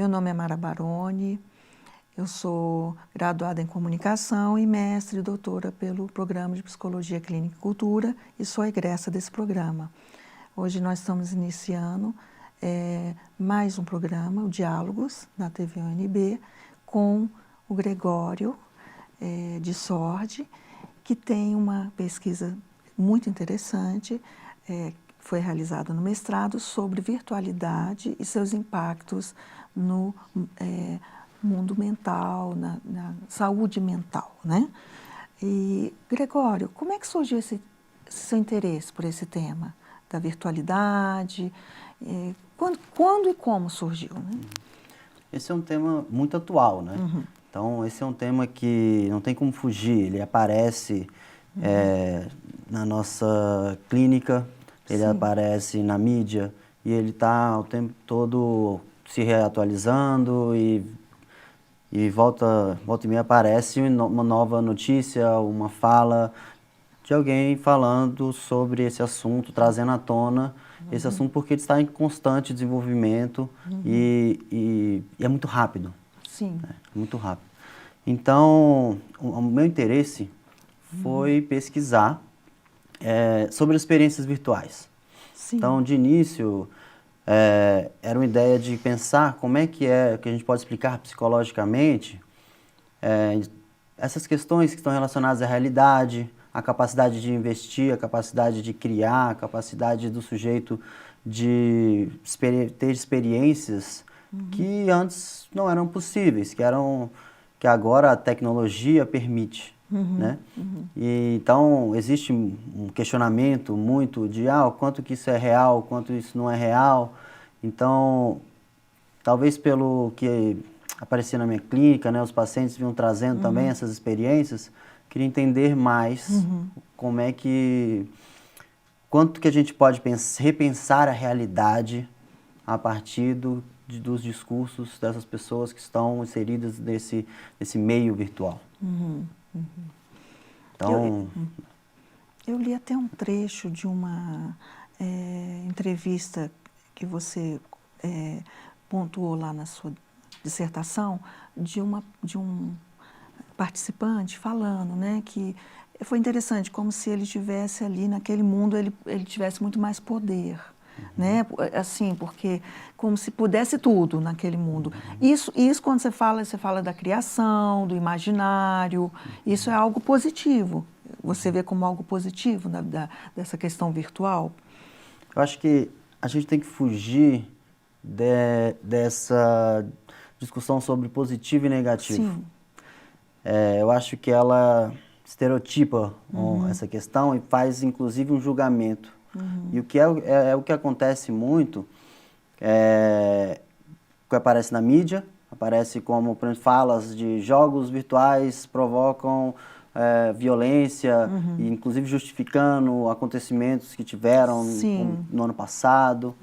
Meu nome é Mara Baroni, eu sou graduada em comunicação e mestre e doutora pelo Programa de Psicologia Clínica e Cultura e sou egressa desse programa. Hoje nós estamos iniciando mais um programa, o Diálogos, na TV UNB, com o Gregório de Sordi, que tem uma pesquisa muito interessante, foi realizada no mestrado, sobre virtualidade e seus impactos no mundo mental, na saúde mental, né? E, Gregório, como é que surgiu esse seu interesse por esse tema da virtualidade? Quando e como surgiu, né? Esse é um tema muito atual, né? Uhum. Então, esse é um tema que não tem como fugir, ele aparece na nossa clínica, ele Sim. aparece na mídia e ele está o tempo todo se reatualizando e volta e meia aparece uma nova notícia, uma fala de alguém falando sobre esse assunto, trazendo à tona esse assunto, porque ele está em constante desenvolvimento e é muito rápido. Sim. Muito rápido. Então, o meu interesse foi pesquisar sobre experiências virtuais. Sim. Então, de início, era uma ideia de pensar como é que a gente pode explicar psicologicamente essas questões que estão relacionadas à realidade, à capacidade de investir, à capacidade de criar, à capacidade do sujeito de ter experiências que antes não eram possíveis, que agora a tecnologia permite, né? E, então, existe um questionamento muito de o quanto que isso é real, o quanto isso não é real. Então, talvez pelo que aparecia na minha clínica, né, os pacientes vinham trazendo também essas experiências, queria entender mais como é que, quanto que a gente pode repensar a realidade a partir dos discursos dessas pessoas que estão inseridas nesse meio virtual. Então, eu li até um trecho de uma entrevista que você pontuou lá na sua dissertação, de um participante falando, né, que foi interessante, como se ele tivesse ali naquele mundo, ele tivesse muito mais poder, né, assim, porque como se pudesse tudo naquele mundo. Isso quando você fala da criação, do imaginário, isso é algo positivo. Você vê como algo positivo dessa questão virtual? eu acho que a gente tem que fugir dessa discussão sobre positivo e negativo. Sim. Eu acho que ela estereotipa essa questão e faz, inclusive, um julgamento. E o que é o que acontece muito, que aparece na mídia, aparece como, por exemplo, falas de jogos virtuais provocam violência, e, inclusive justificando acontecimentos que tiveram no ano passado.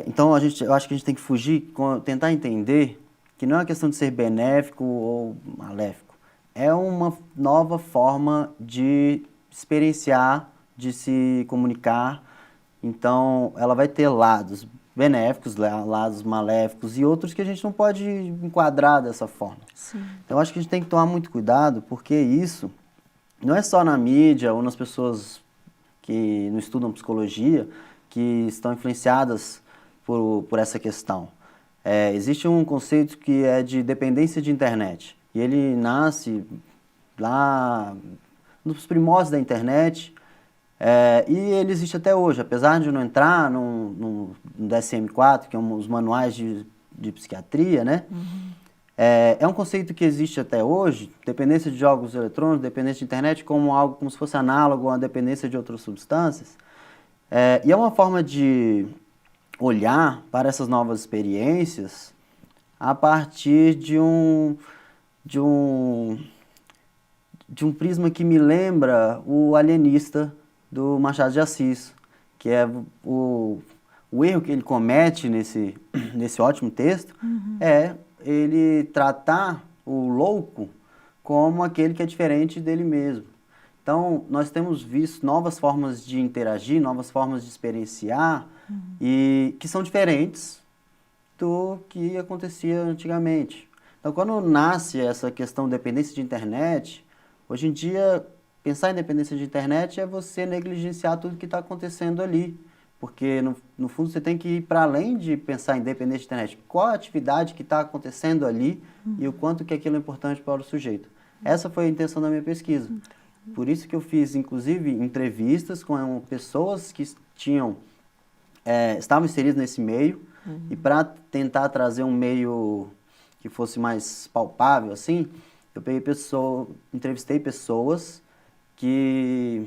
Então, eu acho que a gente tem que fugir, tentar entender que não é uma questão de ser benéfico ou maléfico. É uma nova forma de experienciar, de se comunicar. Então, ela vai ter lados benéficos, lados maléficos e outros que a gente não pode enquadrar dessa forma. Sim. Então, acho que a gente tem que tomar muito cuidado, porque isso não é só na mídia ou nas pessoas que não estudam psicologia que estão influenciadas por essa questão. Existe um conceito que é de dependência de internet, e ele nasce lá nos primórdios da internet, e ele existe até hoje, apesar de não entrar no DSM-4, que é os manuais de psiquiatria, né? É um conceito que existe até hoje, dependência de jogos eletrônicos, dependência de internet, como algo como se fosse análogo a uma dependência de outras substâncias. E é uma forma de olhar para essas novas experiências a partir de um prisma que me lembra o Alienista do Machado de Assis, que é o erro que ele comete nesse ótimo texto, é ele tratar o louco como aquele que é diferente dele mesmo. Então, nós temos visto novas formas de interagir, novas formas de experienciar, e que são diferentes, do que acontecia antigamente. Então, quando nasce essa questão de dependência de internet, hoje em dia, pensar em dependência de internet é você negligenciar tudo que está acontecendo ali. Porque, no fundo, você tem que ir para além de pensar em dependência de internet. Qual a atividade que está acontecendo ali e o quanto que aquilo é importante para o sujeito. Essa foi a intenção da minha pesquisa. Por isso que eu fiz, inclusive, entrevistas com pessoas que estavam inseridas nesse meio. E para tentar trazer um meio que fosse mais palpável, assim, eu entrevistei pessoas que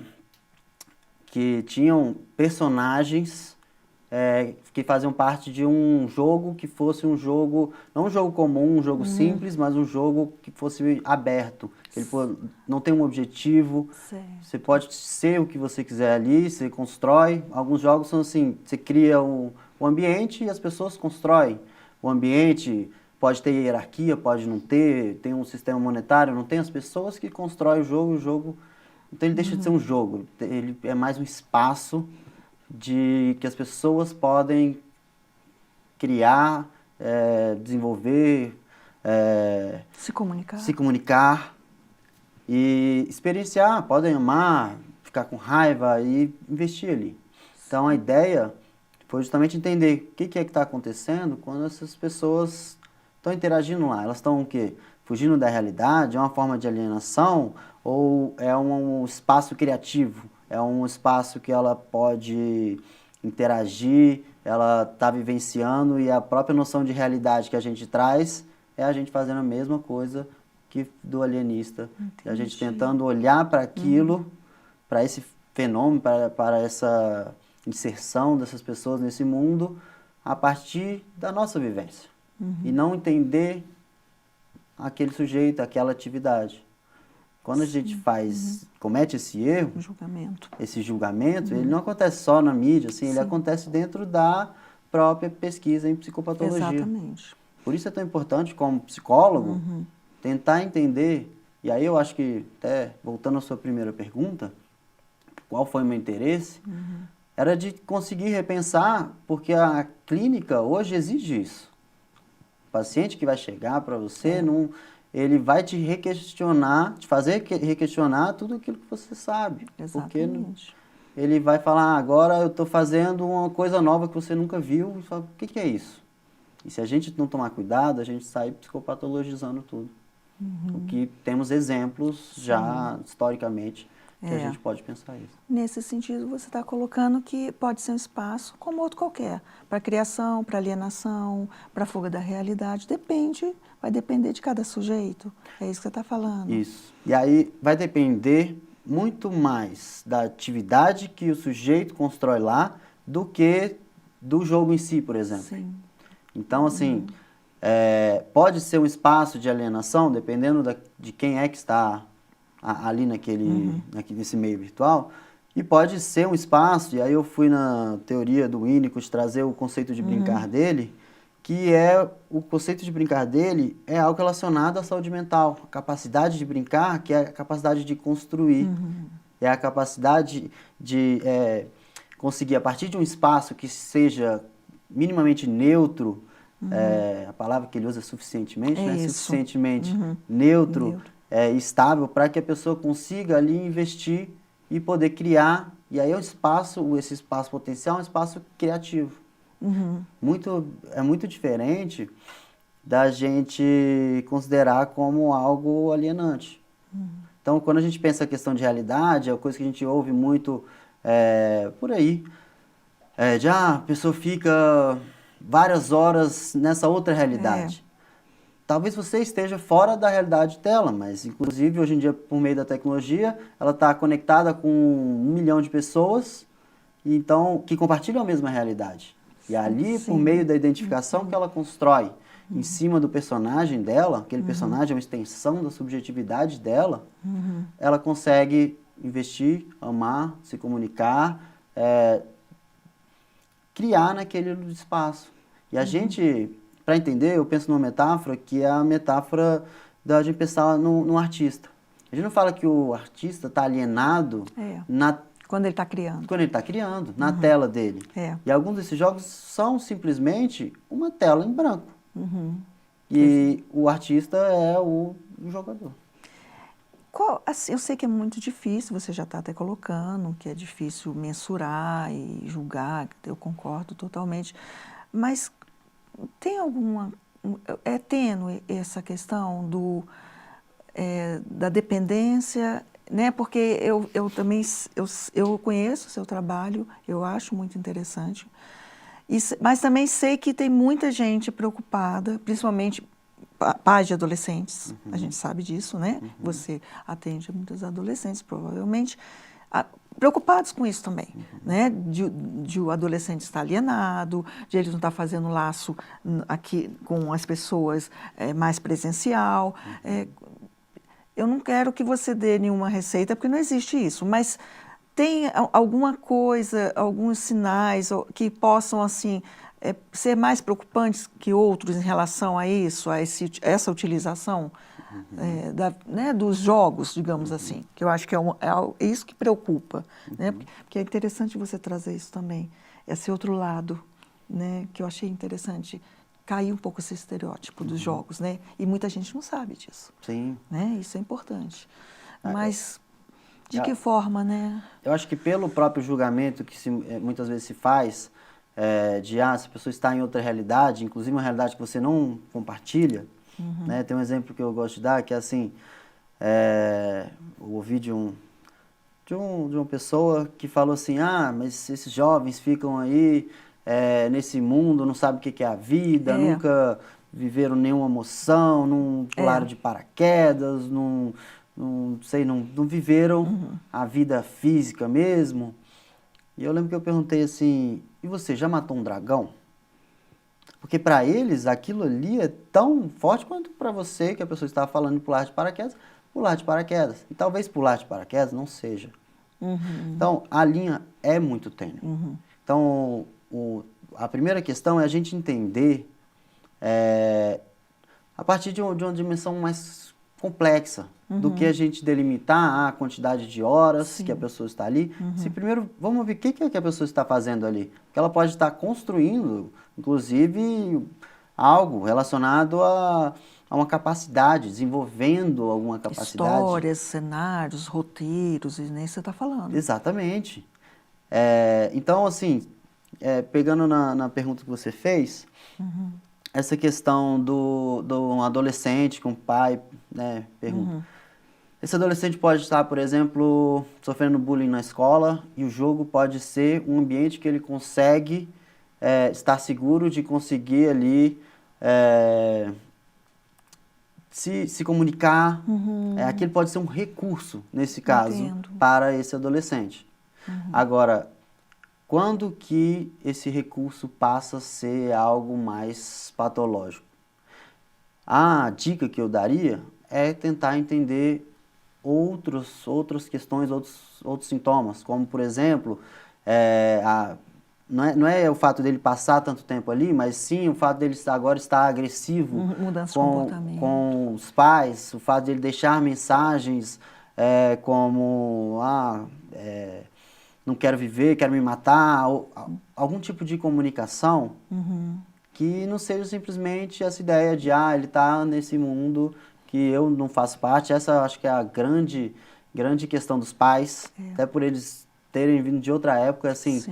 tinham personagens que faziam parte de um jogo que fosse um jogo, não um jogo comum, um jogo simples, mas um jogo que fosse aberto. Que ele não tem um objetivo, você pode ser o que você quiser ali, você constrói. Alguns jogos são assim, você cria o ambiente e as pessoas constroem. O ambiente pode ter hierarquia, pode não ter, tem um sistema monetário, não tem as pessoas que constroem o jogo. Então ele deixa de ser um jogo, ele é mais um espaço que as pessoas podem criar, desenvolver, se comunicar e experienciar, podem amar, ficar com raiva e investir ali. Então a ideia foi justamente entender o que é que está acontecendo quando essas pessoas estão interagindo lá. Elas estão o quê? Fugindo da realidade? É uma forma de alienação? Ou é um espaço criativo? É um espaço que ela pode interagir, ela está vivenciando e a própria noção de realidade que a gente traz é a gente fazendo a mesma coisa que do alienista. E a gente tentando olhar para aquilo, para esse fenômeno, para essa inserção dessas pessoas nesse mundo a partir da nossa vivência. E não entender aquele sujeito, aquela atividade. Quando a gente comete esse erro, esse julgamento, ele não acontece só na mídia, assim, ele acontece dentro da própria pesquisa em psicopatologia. Exatamente. Por isso é tão importante, como psicólogo, tentar entender, e aí eu acho que, até voltando à sua primeira pergunta, qual foi o meu interesse, era de conseguir repensar, porque a clínica hoje exige isso. O paciente que vai chegar para você, ele vai te requestionar, te fazer requestionar tudo aquilo que você sabe. Exatamente. Porque ele vai falar, agora eu estou fazendo uma coisa nova que você nunca viu, e fala, o que é isso? E se a gente não tomar cuidado, a gente sai psicopatologizando tudo. O que temos exemplos já, historicamente, que a gente pode pensar isso. Nesse sentido, você está colocando que pode ser um espaço como outro qualquer, para criação, para alienação, para fuga da realidade, vai depender de cada sujeito, é isso que você está falando. Isso, e aí vai depender muito mais da atividade que o sujeito constrói lá do que do jogo em si, por exemplo. Sim. Então, assim, pode ser um espaço de alienação, dependendo de quem é que está ali nesse meio virtual, e pode ser um espaço, e aí eu fui na teoria do Winnicott trazer o conceito de brincar dele, que o conceito de brincar dele é algo relacionado à saúde mental, a capacidade de brincar, que é a capacidade de construir, é a capacidade de conseguir, a partir de um espaço que seja minimamente neutro, a palavra que ele usa é suficientemente, né? Suficientemente neutro. Estável, para que a pessoa consiga ali investir e poder criar, e aí esse espaço potencial é um espaço criativo. É muito diferente da gente considerar como algo alienante. Então, quando a gente pensa a questão de realidade, é uma coisa que a gente ouve muito por aí, a pessoa fica várias horas nessa outra realidade. Talvez você esteja fora da realidade dela, mas inclusive hoje em dia, por meio da tecnologia, ela está conectada com 1 milhão de pessoas então, que compartilham a mesma realidade. E ali, por meio da identificação que ela constrói em cima do personagem dela, aquele personagem é uma extensão da subjetividade dela, ela consegue investir, amar, se comunicar, criar naquele espaço. E a gente... Para entender, eu penso numa metáfora que é a metáfora da gente pensar no artista. A gente não fala que o artista está alienado Quando ele está criando. Quando ele está criando, na tela dele. E alguns desses jogos são simplesmente uma tela em branco. E o artista é o jogador. Assim, eu sei que é muito difícil, você já está até colocando, que é difícil mensurar e julgar, eu concordo totalmente, mas tem alguma... É tênue essa questão da dependência, né? Porque eu também eu conheço o seu trabalho, eu acho muito interessante, mas também sei que tem muita gente preocupada, principalmente pais de adolescentes, a gente sabe disso, né? Você atende muitos adolescentes, provavelmente, preocupados com isso também, né? De o adolescente estar alienado, de ele não estar fazendo laço aqui com as pessoas mais presencial. Eu não quero que você dê nenhuma receita, porque não existe isso, mas tem alguma coisa, alguns sinais que possam, assim, ser mais preocupantes que outros em relação a isso, a essa utilização né, dos jogos, digamos assim, que eu acho que é isso que preocupa, né? Porque é interessante você trazer isso também, esse outro lado, né, que eu achei interessante, cair um pouco esse estereótipo dos jogos, né? E muita gente não sabe disso. Sim. Né? Isso é importante. Mas de que forma, né? Eu acho que pelo próprio julgamento que muitas vezes se faz, se a pessoa está em outra realidade, inclusive uma realidade que você não compartilha, né? Tem um exemplo que eu gosto de dar, que é assim, eu ouvi de uma pessoa que falou assim, mas esses jovens ficam aí nesse mundo, não sabem o que é a vida, nunca viveram nenhuma emoção, não pularam de paraquedas, não viveram a vida física mesmo. E eu lembro que eu perguntei assim, e você já matou um dragão? Porque para eles aquilo ali é tão forte quanto para você, que a pessoa estava falando de pular de paraquedas. E talvez pular de paraquedas não seja. Então, a linha é muito tênue. Então, a primeira questão é a gente entender a partir de uma dimensão mais complexa do que a gente delimitar a quantidade de horas que a pessoa está ali. Se primeiro, vamos ver o que a pessoa está fazendo ali. Porque ela pode estar construindo, inclusive, algo relacionado a uma capacidade, desenvolvendo alguma capacidade. Histórias, cenários, roteiros, e nem você está falando. Exatamente. Então, assim, pegando na pergunta que você fez, essa questão do um adolescente com o pai, né, pergunta. Esse adolescente pode estar, por exemplo, sofrendo bullying na escola e o jogo pode ser um ambiente que ele consegue estar seguro de conseguir ali se comunicar. Aquilo pode ser um recurso, nesse caso, para esse adolescente. Agora, quando que esse recurso passa a ser algo mais patológico? A dica que eu daria é tentar entender outras questões, outros sintomas, como, por exemplo, não é o fato dele passar tanto tempo ali, mas sim o fato dele agora estar agressivo com os pais, o fato dele deixar mensagens como não quero viver, quero me matar, algum tipo de comunicação que não seja simplesmente essa ideia de ele está nesse mundo que eu não faço parte. Essa eu acho que é a grande questão dos pais, até por eles terem vindo de outra época, assim,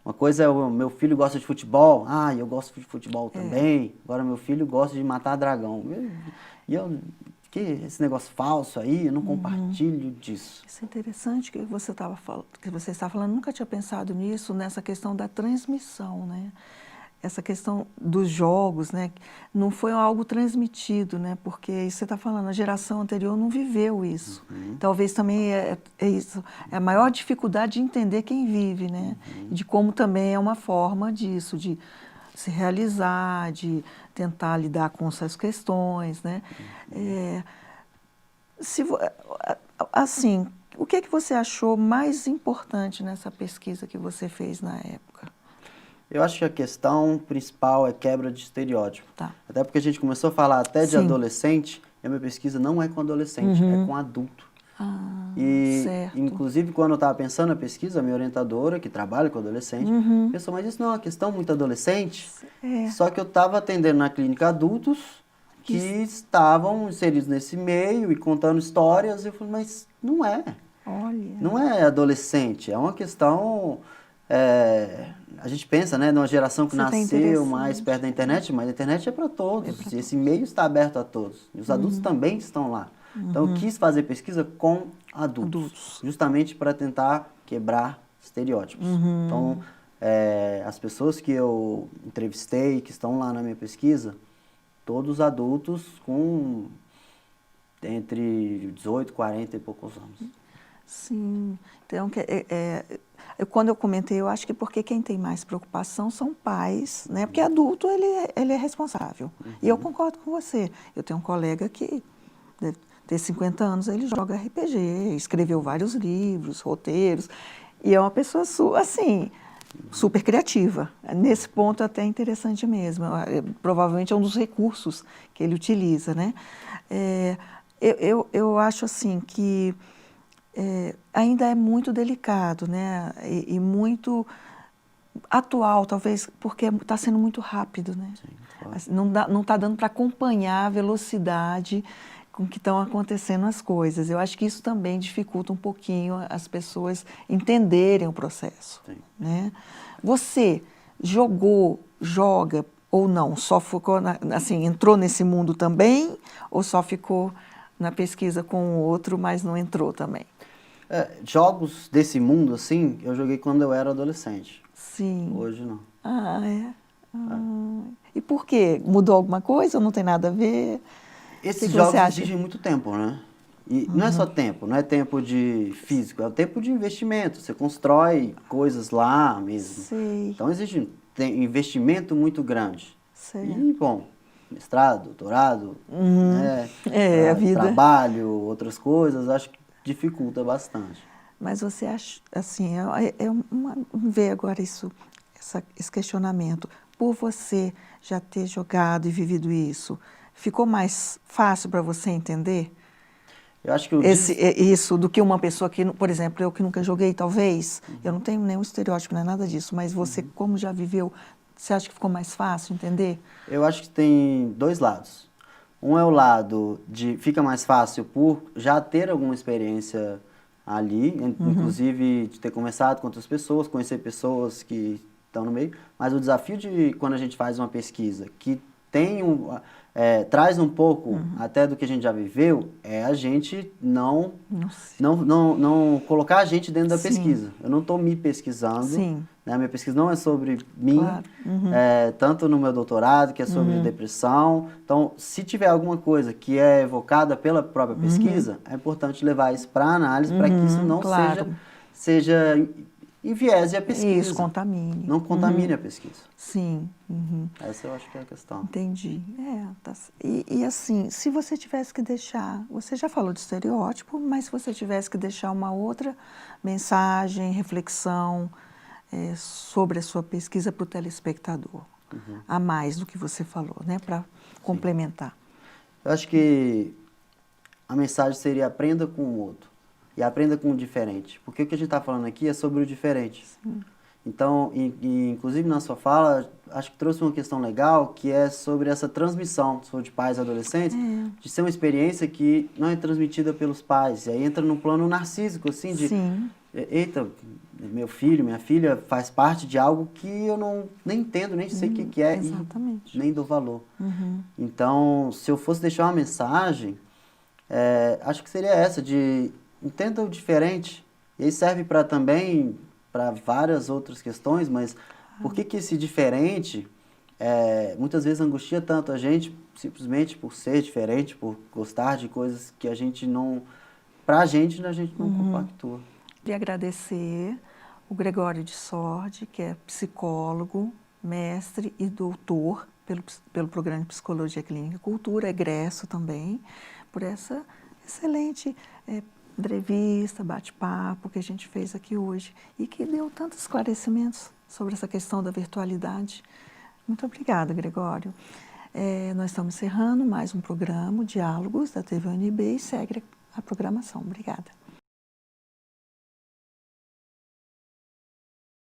uma coisa é o meu filho gosta de futebol, eu gosto de futebol também, agora meu filho gosta de matar dragão. Que esse negócio falso aí, eu não compartilho disso. Isso é interessante que você está falando, nunca tinha pensado nisso, nessa questão da transmissão, né? Essa questão dos jogos, né? Não foi algo transmitido, né? Porque isso você está falando, a geração anterior não viveu isso. Talvez também é isso, é a maior dificuldade de entender quem vive, né? De como também é uma forma disso, de se realizar, de tentar lidar com essas questões, né? Assim, o que você achou mais importante nessa pesquisa que você fez na época? Eu acho que a questão principal é quebra de estereótipo. Até porque a gente começou a falar até de adolescente, e a minha pesquisa não é com adolescente, é com adulto. E, certo. inclusive, quando eu estava pensando na pesquisa, a minha orientadora, que trabalha com adolescente, pensou, mas isso não é uma questão muito adolescente? Só que eu estava atendendo na clínica adultos que estavam inseridos nesse meio e contando histórias, e eu falei, mas não é. Olha. Não é adolescente, é uma questão... a gente pensa, né, numa geração que nasceu mais perto da internet, mas a internet é para todos, e esse meio está aberto a todos. E os adultos também estão lá. Então, eu quis fazer pesquisa com adultos. Justamente para tentar quebrar estereótipos. Então, as pessoas que eu entrevistei, que estão lá na minha pesquisa, todos adultos com entre 18, 40 e poucos anos. Sim. Então, quando eu comentei, eu acho que porque quem tem mais preocupação são pais, né? Porque adulto, ele é responsável. E eu concordo com você. Eu tenho um colega que deve ter 50 anos, ele joga RPG, escreveu vários livros, roteiros, e é uma pessoa, assim, super criativa. Nesse ponto, até interessante mesmo. Provavelmente é um dos recursos que ele utiliza, né? Eu acho, assim, que ainda é muito delicado, né? E muito atual, talvez, porque está sendo muito rápido, né? Sim, claro. Não está dando para acompanhar a velocidade com que estão acontecendo as coisas. Eu acho que isso também dificulta um pouquinho as pessoas entenderem o processo. Sim. Né? Você joga ou não? Só ficou, assim, entrou nesse mundo também ou só ficou na pesquisa com o outro, mas não entrou também? Jogos desse mundo, assim, eu joguei quando eu era adolescente. Sim. Hoje não. E por quê? Mudou alguma coisa ou não tem nada a ver? Esses jogos exigem muito tempo, né? E não é só tempo, não é tempo de físico, é o tempo de investimento. Você constrói coisas lá mesmo. Sei. Então exige investimento muito grande. Sei. E, bom, mestrado, doutorado, né? A vida. Trabalho, outras coisas, acho que dificulta bastante. Mas você acha, assim, ver agora esse questionamento. Por você já ter jogado e vivido isso, ficou mais fácil para você entender? Eu acho que isso do que uma pessoa que, por exemplo, eu que nunca joguei, talvez, eu não tenho nenhum estereótipo, não é nada disso, mas você, como já viveu, você acha que ficou mais fácil entender? Eu acho que tem dois lados. Um é o lado de fica mais fácil por já ter alguma experiência ali, inclusive de ter conversado com outras pessoas, conhecer pessoas que estão no meio, mas o desafio de quando a gente faz uma pesquisa que tem traz um pouco até do que a gente já viveu, é a gente não colocar a gente dentro da pesquisa. Eu não estou me pesquisando, né? Minha pesquisa não é sobre mim, claro. Tanto no meu doutorado, que é sobre depressão. Então, se tiver alguma coisa que é evocada pela própria pesquisa, é importante levar isso para a análise, para que isso não seja enviese a pesquisa. Isso, contamine. Não contamine a pesquisa. Sim. Essa eu acho que é a questão. Entendi. E assim, se você tivesse que deixar, você já falou de estereótipo, mas se você tivesse que deixar uma outra mensagem, reflexão sobre a sua pesquisa para o telespectador, a mais do que você falou, né, para complementar. Eu acho que a mensagem seria aprenda com o outro. E aprenda com o diferente. Porque o que a gente está falando aqui é sobre o diferente. Sim. Então, inclusive na sua fala, acho que trouxe uma questão legal, que é sobre essa transmissão, se for de pais e adolescentes, de ser uma experiência que não é transmitida pelos pais. E aí entra num plano narcísico, assim, de... Eita, meu filho, minha filha faz parte de algo que eu nem entendo, nem sei o que é, exatamente. E nem dou valor. Então, se eu fosse deixar uma mensagem, acho que seria essa, de... Entenda o diferente, e aí serve também para várias outras questões, mas por que esse diferente muitas vezes angustia tanto a gente, simplesmente por ser diferente, por gostar de coisas que a gente não não compactua. Queria agradecer o Gregório de Sordi, que é psicólogo, mestre e doutor pelo Programa de Psicologia Clínica e Cultura, egresso também, por essa excelente entrevista, bate-papo que a gente fez aqui hoje e que deu tantos esclarecimentos sobre essa questão da virtualidade. Muito obrigada, Gregório. Nós estamos encerrando mais um programa, Diálogos, da TV UNB, e segue a programação. Obrigada.